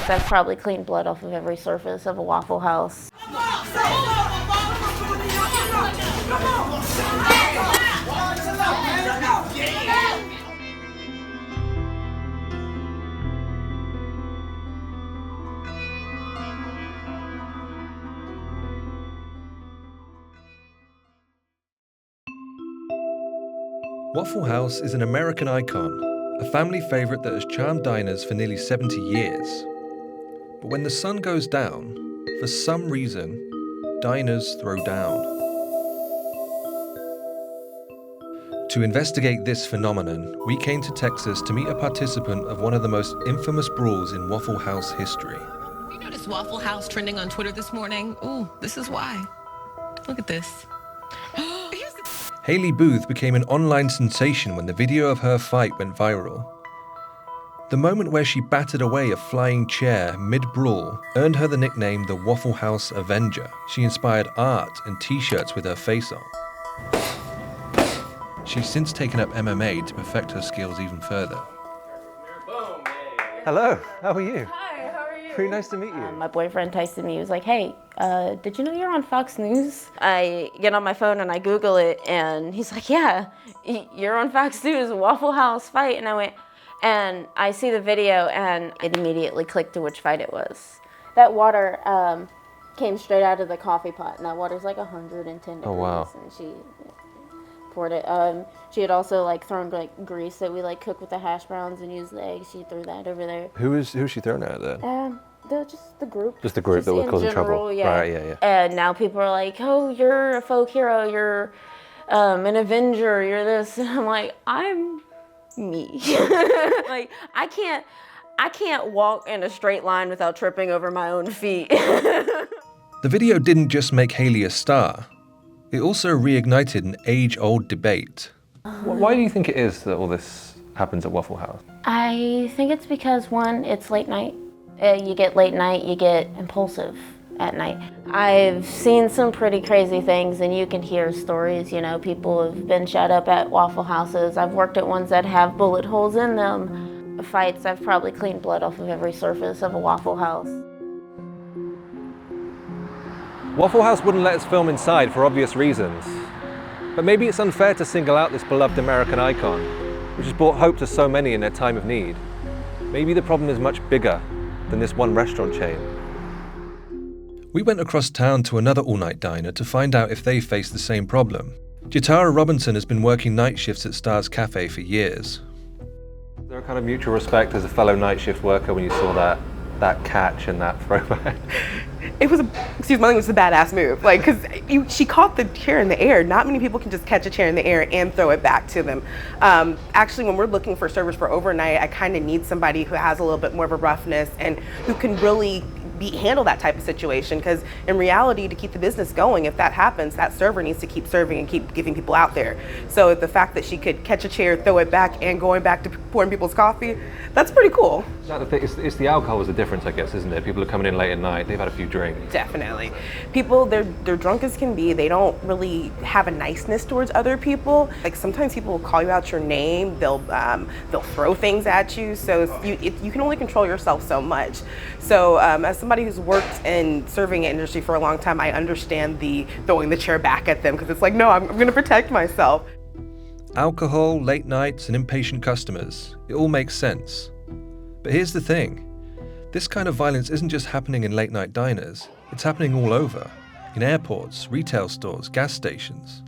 fights. I've probably cleaned blood off of every surface of a Waffle House. Waffle House is an American icon, a family favorite that has charmed diners for nearly 70 years. But when the sun goes down, for some reason, diners throw down. To investigate this phenomenon, we came to Texas to meet a participant of one of the most infamous brawls in Waffle House history. You noticed Waffle House trending on Twitter this morning? Ooh, this is why. Look at this. Haley Booth became an online sensation when the video of her fight went viral. The moment where she battered away a flying chair mid-brawl earned her the nickname the Waffle House Avenger. She inspired art and t-shirts with her face on. She's since taken up MMA to perfect her skills even further. Hello, how are you? Hi, how are you? Pretty nice to meet you. My boyfriend texted me. He was like, hey, did you know you're on Fox News? I get on my phone and I Google it, and he's like, yeah, you're on Fox News, Waffle House fight. And I went, and I see the video, and it immediately clicked to which fight it was. That water came straight out of the coffee pot, and that water's like 110 degrees. Oh, wow. And she poured it. She had also like thrown like grease that we like cook with the hash browns and use the eggs. She threw that over there. Who's she throwing at then? Just the group. Just the group that was causing trouble. Yeah. Right, yeah. And now people are like, oh, you're a folk hero, you're an Avenger, you're this. And I'm like, I'm me. Like, I can't walk in a straight line without tripping over my own feet. The video didn't just make Haley a star, it also reignited an age-old debate. Why do you think it is that all this happens at Waffle House? I think it's because, one, it's late night. You get late night, you get impulsive at night. I've seen some pretty crazy things, and you can hear stories, you know, people have been shut up at Waffle Houses. I've worked at ones that have bullet holes in them. Fights, I've probably cleaned blood off of every surface of a Waffle House. Waffle House wouldn't let us film inside for obvious reasons. But maybe it's unfair to single out this beloved American icon, which has brought hope to so many in their time of need. Maybe the problem is much bigger than this one restaurant chain. We went across town to another all-night diner to find out if they faced the same problem. Jatara Robinson has been working night shifts at Star's Cafe for years. Is there a kind of mutual respect as a fellow night shift worker when you saw that catch and that throwback? It was, excuse my language, a badass move. Like, because she caught the chair in the air. Not many people can just catch a chair in the air and throw it back to them. Actually, when we're looking for servers for overnight, I kind of need somebody who has a little bit more of a roughness and who can really handle that type of situation, because in reality, to keep the business going, if that happens, that server needs to keep serving and keep giving people out there. So the fact that she could catch a chair, throw it back, and going back to pouring people's coffee, that's pretty cool. It's the alcohol is the difference, I guess, isn't it? People are coming in late at night, they've had a few drinks. Definitely. People, they're drunk as can be. They don't really have a niceness towards other people. Like, sometimes people will call you out your name, they'll throw things at you, so you can only control yourself so much. So as somebody who's worked in serving industry for a long time, I understand the throwing the chair back at them, because it's like, no, I'm going to protect myself. Alcohol, late nights, and impatient customers, it all makes sense. But here's the thing, this kind of violence isn't just happening in late night diners, it's happening all over, in airports, retail stores, gas stations.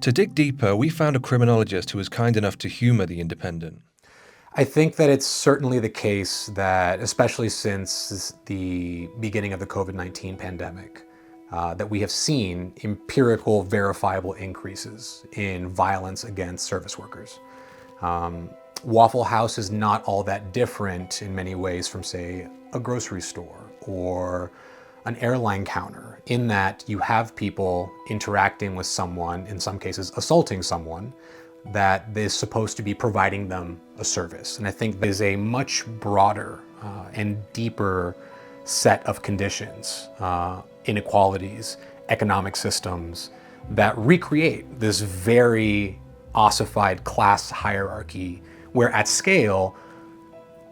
To dig deeper, we found a criminologist who was kind enough to humor The Independent. I think that it's certainly the case that, especially since the beginning of the COVID-19 pandemic, that we have seen empirical, verifiable increases in violence against service workers. Waffle House is not all that different in many ways from, say, a grocery store or an airline counter, in that you have people interacting with someone, in some cases assaulting someone, that is supposed to be providing them a service. And I think there's a much broader and deeper set of conditions, inequalities, economic systems that recreate this very ossified class hierarchy, where at scale,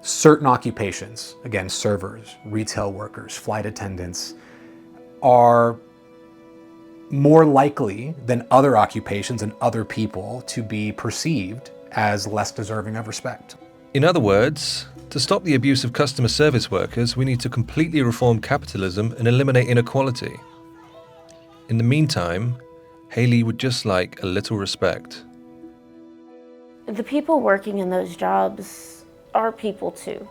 certain occupations, again, servers, retail workers, flight attendants, are more likely than other occupations and other people to be perceived as less deserving of respect. In other words, to stop the abuse of customer service workers, we need to completely reform capitalism and eliminate inequality. In the meantime, Haley would just like a little respect. The people working in those jobs are people too.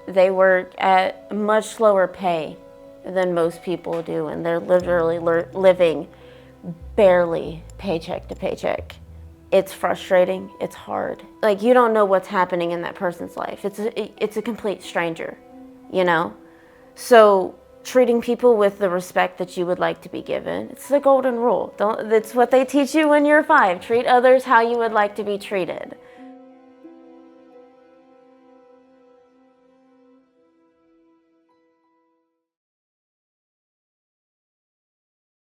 They work at much lower pay than most people do, and they're literally living barely paycheck to paycheck. It's frustrating, it's hard. Like, you don't know what's happening in that person's life. It's a complete stranger, you know? So treating people with the respect that you would like to be given, it's the golden rule. It's what they teach you when you're 5. Treat others how you would like to be treated.